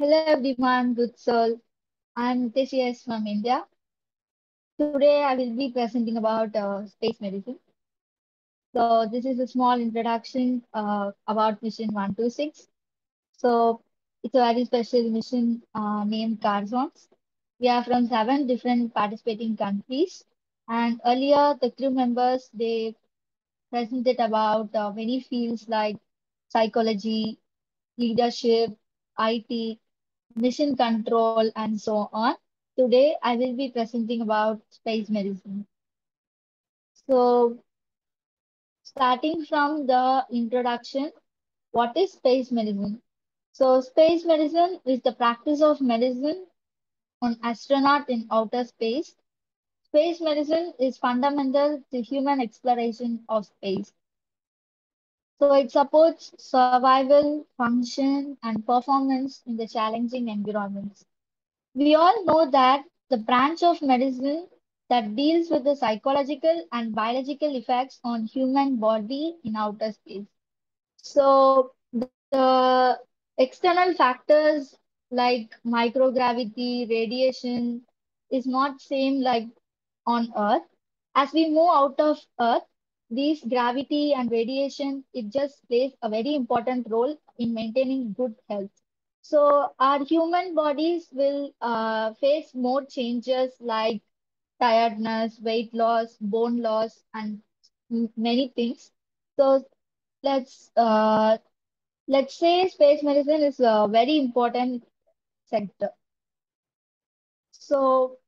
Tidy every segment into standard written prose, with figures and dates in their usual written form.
Hello everyone, good soul. I'm Nithyassari from India. Today I will be presenting about space medicine. So this is a small introduction about mission 126. So it's a very special mission named Carzons. We are from 7 different participating countries. And earlier the crew members they presented about many fields like psychology, leadership, IT, mission control, and so on. Today, I will be presenting about space medicine. So, starting from the introduction, what is space medicine? So, space medicine is the practice of medicine on astronaut in outer space. Space medicine is fundamental to human exploration of space. So, it supports survival, function, and performance in the challenging environments. We all know that the branch of medicine that deals with the psychological and biological effects on human body in outer space. So the external factors like microgravity, radiation is not same like on Earth. As we move out of Earth, these gravity and radiation, it just plays a very important role in maintaining good health. So our human bodies will face more changes like tiredness, weight loss, bone loss, and many things. So let's uh, let's say space medicine is a very important sector. So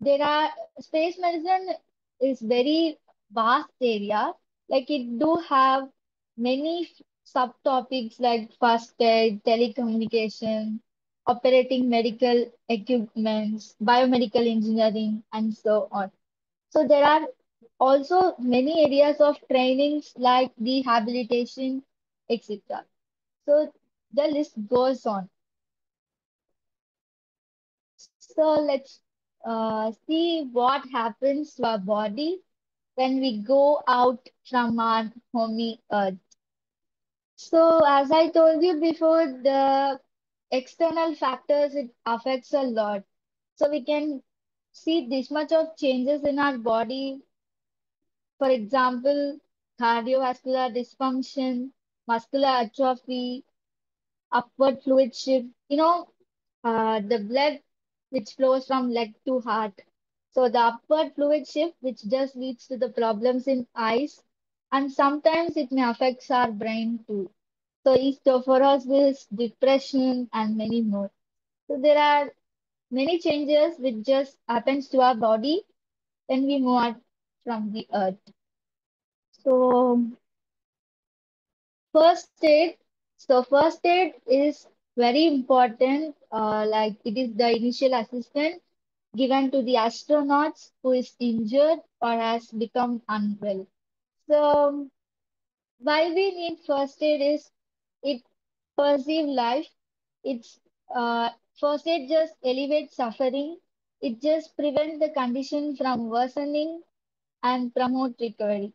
there are space medicine is very vast area. Like it do have many subtopics like first aid, telecommunication, operating medical equipments, biomedical engineering, and so on. So there are also many areas of trainings like rehabilitation, etc. So the list goes on. So let's see what happens to our body when we go out from our homey earth. So as I told you before, the external factors it affects a lot. So we can see this much of changes in our body. For example, cardiovascular dysfunction, muscular atrophy, upward fluid shift. The blood which flows from leg to heart. So the upward fluid shift, which just leads to the problems in eyes, and sometimes it may affect our brain too. So osteoporosis, depression, and many more. So there are many changes which just happens to our body when we move out from the earth. So first aid. So first aid is very important. Like it is the initial assistance given to the astronauts who is injured or has become unwell. So why we need first aid is it perceive life. It's first aid just alleviates suffering. It just prevents the condition from worsening and promote recovery.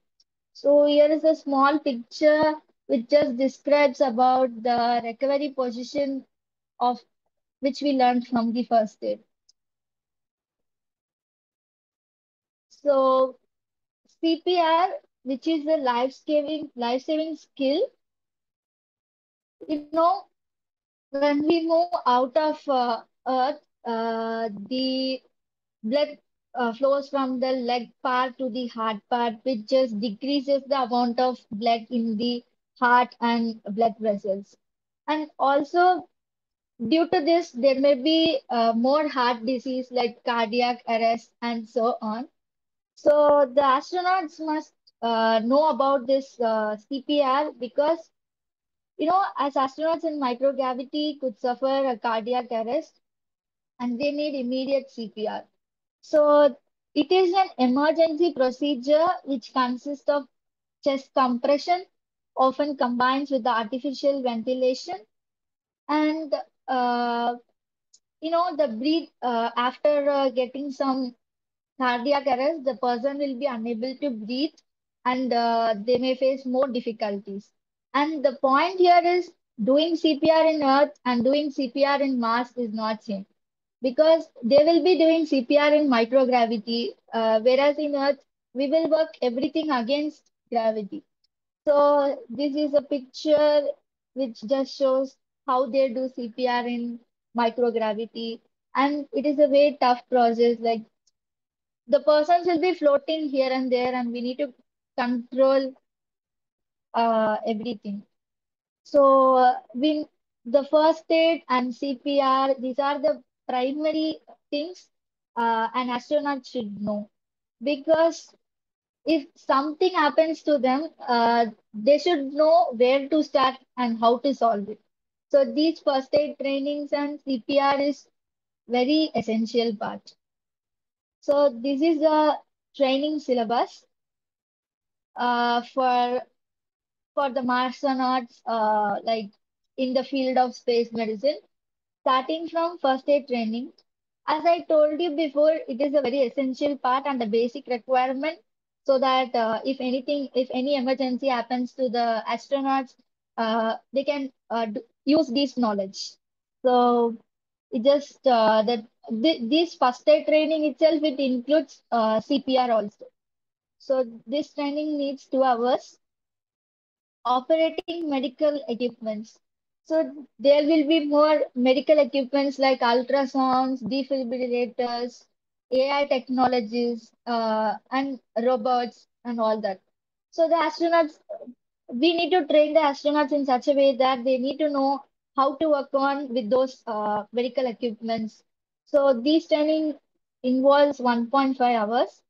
So here is a small picture which just describes about the recovery position of which we learned from the first aid. So CPR, which is a life-saving skill, when we move out of Earth, the blood flows from the leg part to the heart part, which just decreases the amount of blood in the heart and blood vessels. And also, due to this, there may be more heart disease like cardiac arrest and so on. So the astronauts must know about this CPR because, as astronauts in microgravity could suffer a cardiac arrest and they need immediate CPR. So it is an emergency procedure which consists of chest compression, often combines with the artificial ventilation, and uh, the breathe after getting some cardiac arrest, the person will be unable to breathe and they may face more difficulties. And the point here is doing CPR in Earth and doing CPR in Mars is not same because they will be doing CPR in microgravity, whereas in Earth we will work everything against gravity. So this is a picture which just shows how they do CPR in microgravity, and it is a very tough process. Like the persons will be floating here and there, and we need to control everything. So we the first aid and CPR, these are the primary things an astronaut should know because if something happens to them, they should know where to start and how to solve it. So these first aid trainings and CPR is very essential part. So this is a training syllabus for the Martianauts, like in the field of space medicine, starting from first aid training. As I told you before, it is a very essential part and a basic requirement so that if any emergency happens to the astronauts, they can use this knowledge. So it just that this first aid training itself, it includes CPR also. So this training needs 2 hours. Operating medical equipments. So there will be more medical equipments like ultrasounds, defibrillators, AI technologies, and robots and all that. So the astronauts, we need to train the astronauts in such a way that they need to know how to work on with those medical equipments. So this training involves 1.5 hours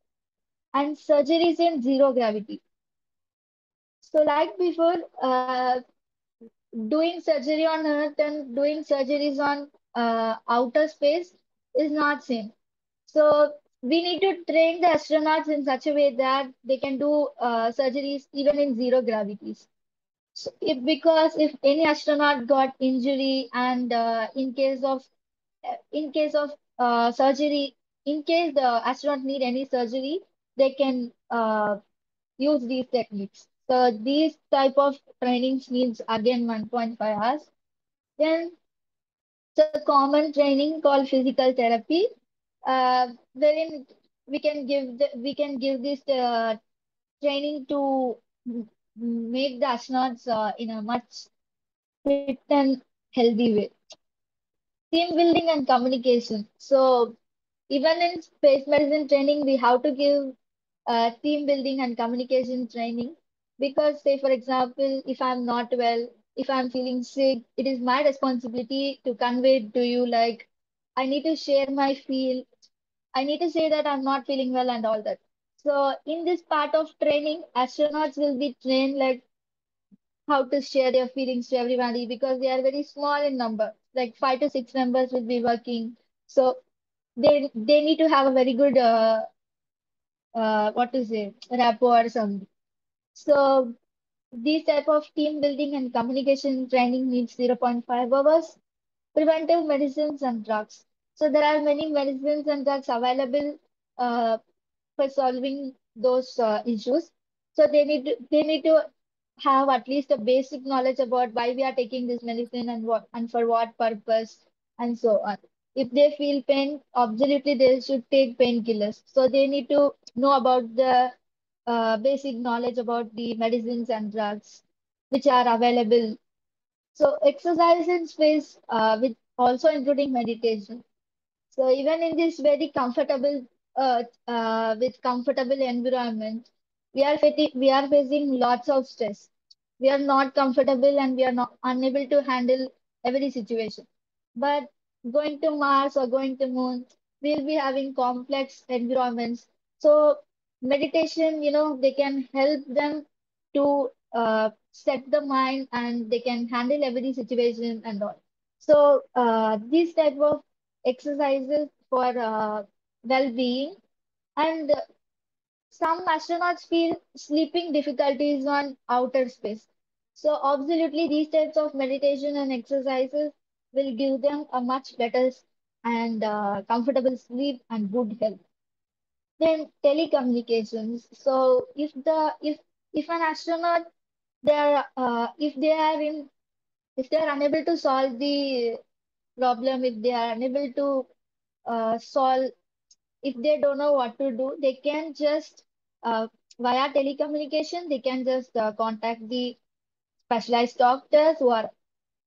and surgeries in zero gravity. So like before, doing surgery on Earth and doing surgeries on outer space is not same. So we need to train the astronauts in such a way that they can do surgeries even in zero gravities. So because if any astronaut got injury and in case of surgery, in case the astronaut need any surgery, they can use these techniques. So these type of trainings needs again 1.5 hours. Then it's a common training called physical therapy, wherein we can give this training to make the astronauts in a much fit and healthy way. Team building and communication. So even in space medicine training, we have to give team building and communication training because, say, for example, if I'm not well, if I'm feeling sick, it is my responsibility to convey it to you. Like, I need to share my feel. I need to say that I'm not feeling well and all that. So, in this part of training, astronauts will be trained like how to share their feelings to everybody because they are very small in number. Like 5 to 6 members will be working. So they need to have a very good what to say rapport or something. So these type of team building and communication training needs zero point 0.5 hours. Preventive medicines and drugs. So there are many medicines and drugs available for solving those issues. So they need to have at least a basic knowledge about why we are taking this medicine and what and for what purpose and so on. If they feel pain, absolutely they should take painkillers. So they need to know about the basic knowledge about the medicines and drugs which are available. So exercise in space, with also including meditation. So even in this very comfortable with comfortable environment, we are facing lots of stress. We are not comfortable and we are not unable to handle every situation. But going to Mars or going to Moon, we'll be having complex environments. So meditation, they can help them to set the mind and they can handle every situation and all. So these type of exercises for well-being and some astronauts feel sleeping difficulties on outer space. So absolutely these types of meditation and exercises will give them a much better and comfortable sleep and good health. Then telecommunications. So if an astronaut if they are in If they are unable to solve the problem, if they are unable to solve, if they don't know what to do, they can just via telecommunication, they can just contact the specialized doctors who are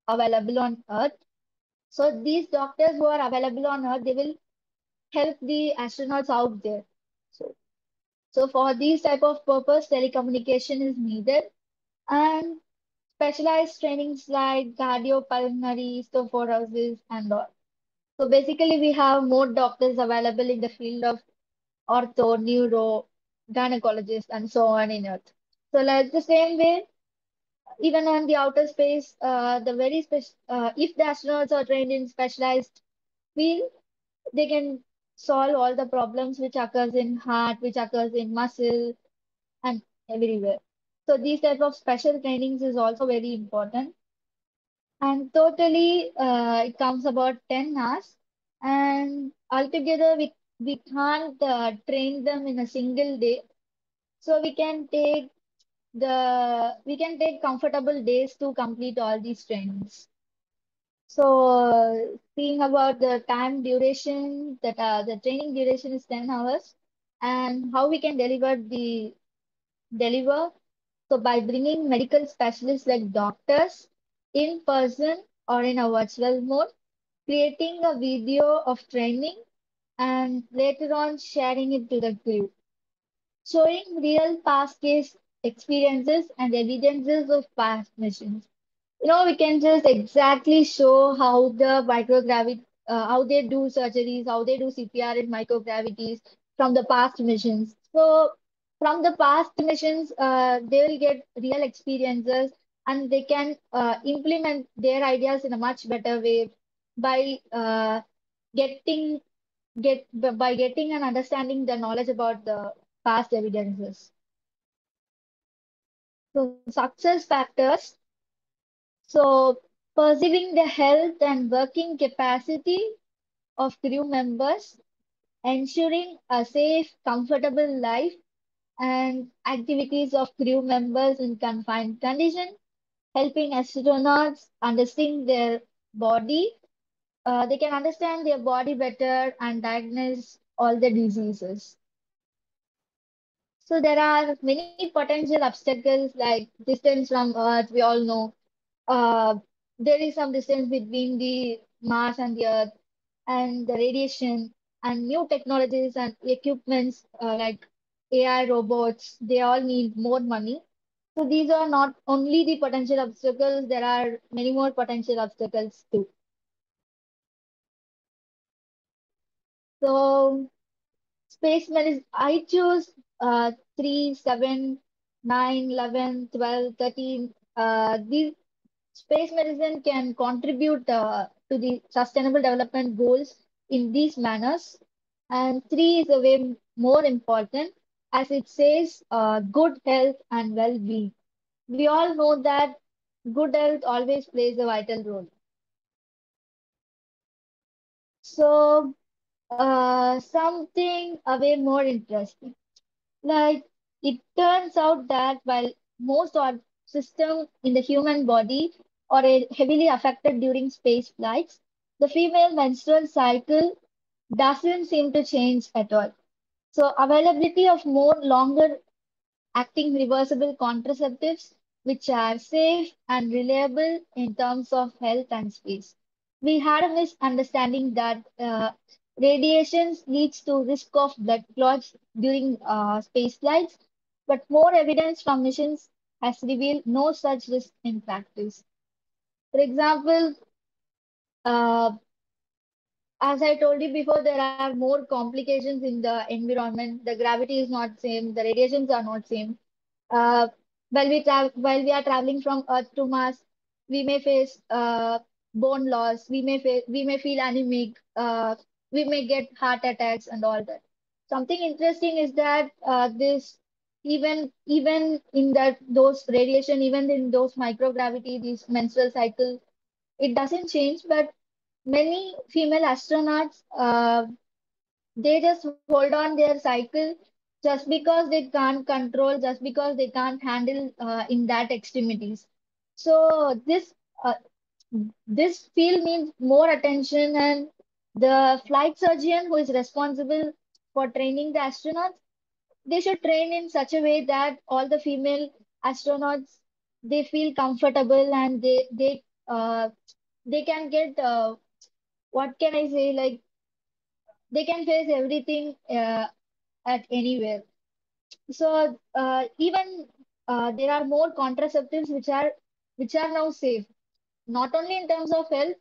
available on Earth. So these doctors who are available on Earth, they will help the astronauts out there. So, so for these type of purpose, telecommunication is needed, and specialized trainings like cardiopulmonary, osteoporosis, and all. So basically, we have more doctors available in the field of ortho, neuro, gynecologist, and so on in Earth. So like the same way, even on the outer space, if the astronauts are trained in specialized field, they can solve all the problems which occurs in heart, which occurs in muscle, and everywhere. So these type of special trainings is also very important. And totally, it comes about 10 hours. And altogether, we can't train them in a single day. So we can take comfortable days to complete all these trainings. So seeing about the time duration, that the training duration is 10 hours, and how we can deliver. So by bringing medical specialists like doctors in person or in a virtual mode, creating a video of training, and later on sharing it to the crew, showing real past case experiences and evidences of past missions. We can just exactly show how the microgravity, how they do surgeries, how they do CPR in microgravities from the past missions. So from the past missions, they will get real experiences, and they can implement their ideas in a much better way by getting by getting and understanding the knowledge about the past evidences. So success factors. So, perceiving the health and working capacity of crew members, ensuring a safe, comfortable life, and activities of crew members in confined condition, helping astronauts understand their body. They can understand their body better and diagnose all the diseases. So there are many potential obstacles like distance from Earth, we all know. Uh, there is some distance between the Mars and the Earth, and the radiation and new technologies and equipments like AI robots, they all need more money. So these are not only the potential obstacles, there are many more potential obstacles too. So space medicine, I choose 3, 7, 9, 11, 12, 13. These space medicine can contribute to the sustainable development goals in these manners. And 3 is a way more important, as it says good health and well-being. We all know that good health always plays a vital role. So, something a way more interesting. Like it turns out that while most organ systems in the human body are heavily affected during space flights, the female menstrual cycle doesn't seem to change at all. So availability of more longer acting reversible contraceptives, which are safe and reliable in terms of health and space. We had a misunderstanding that radiations leads to risk of blood clots during space flights, but more evidence from missions has revealed no such risk in practice. For example, uh, as I told you before, there are more complications in the environment. The gravity is not same, the radiations are not same. Uh, while we are traveling from Earth to Mars, we may face bone loss. We may feel anemic. We may get heart attacks and all that. Something interesting is that this even in that those radiation, even in those microgravity, this menstrual cycle, it doesn't change. But many female astronauts, they just hold on their cycle just because they can't control, just because they can't handle in that extremities. So this This field needs more attention, and the flight surgeon who is responsible for training the astronauts, they should train in such a way that all the female astronauts, they feel comfortable, and they can get what can I say, like they can face everything at anywhere. So even there are more contraceptives which are now safe, not only in terms of health,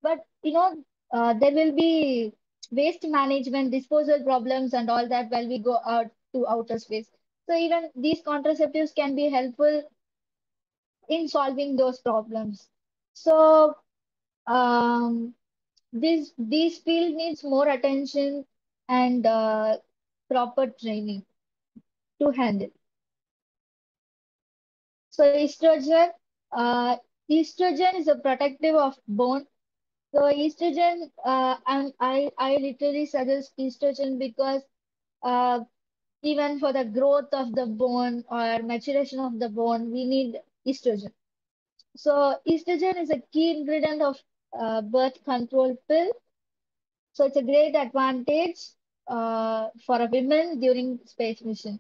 but there will be waste management, disposal problems, and all that while we go out to outer space. So even these contraceptives can be helpful in solving those problems. So um, this field needs more attention and proper training to handle. So uh, estrogen is a protective of bone. So estrogen, I literally suggest estrogen because uh, even for the growth of the bone or maturation of the bone, we need estrogen. So estrogen is a key ingredient of birth control pill. So it's a great advantage for a women during space mission.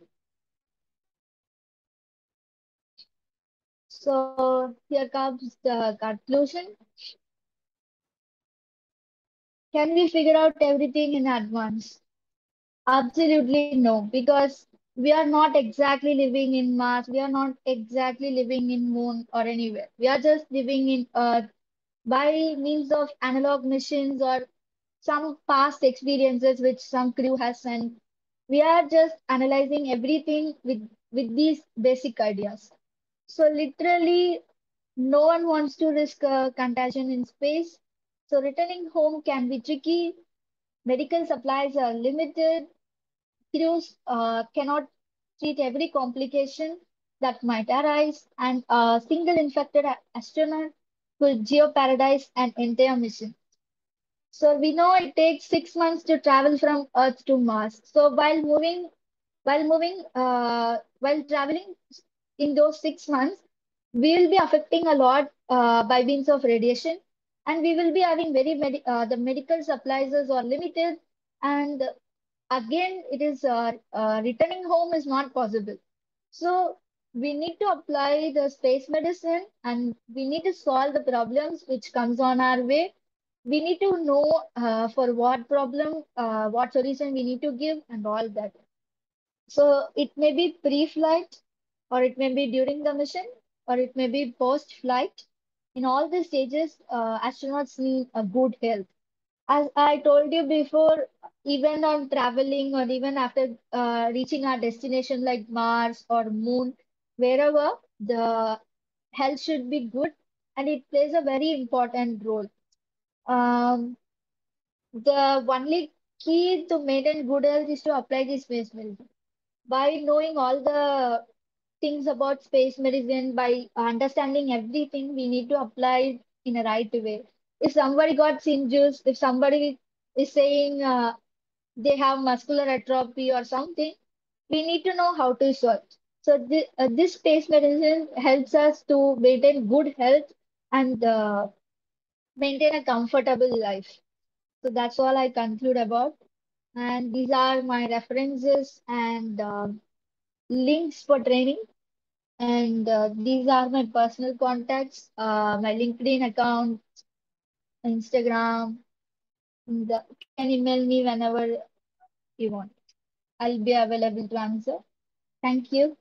So here comes the conclusion. Can we figure out everything in advance? Absolutely no, because we are not exactly living in Mars. We are not exactly living in Moon or anywhere. We are just living in Earth by means of analog missions or some past experiences which some crew has sent. We are just analyzing everything with these basic ideas. So literally, no one wants to risk a contagion in space. So returning home can be tricky. Medical supplies are limited. Crews cannot treat every complication that might arise, and a single infected astronaut could jeopardize an entire mission. So we know it takes 6 months to travel from Earth to Mars. So while traveling in those 6 months, we will be affecting a lot by means of radiation, and we will be having the medical supplies are limited, and again it is returning home is not possible. So we need to apply the space medicine, and we need to solve the problems which comes on our way. We need to know for what problem, what solution we need to give, and all that. So it may be pre-flight, or it may be during the mission, or it may be post-flight. In all these stages, astronauts need a good health. As I told you before, even on traveling or even after reaching our destination like Mars or Moon, wherever, the health should be good, and it plays a very important role. Um, the only key to maintain good health is to apply this space medicine. By knowing all the things about space medicine, by understanding everything, we need to apply it in a right way. If somebody got injured, if somebody is saying they have muscular atrophy or something, we need to know how to solve. So this space medicine helps us to maintain good health and maintain a comfortable life. So that's all I conclude about. And these are my references and links for training. And these are my personal contacts, my LinkedIn account, Instagram. And, you can email me whenever you want. I'll be available to answer. Thank you.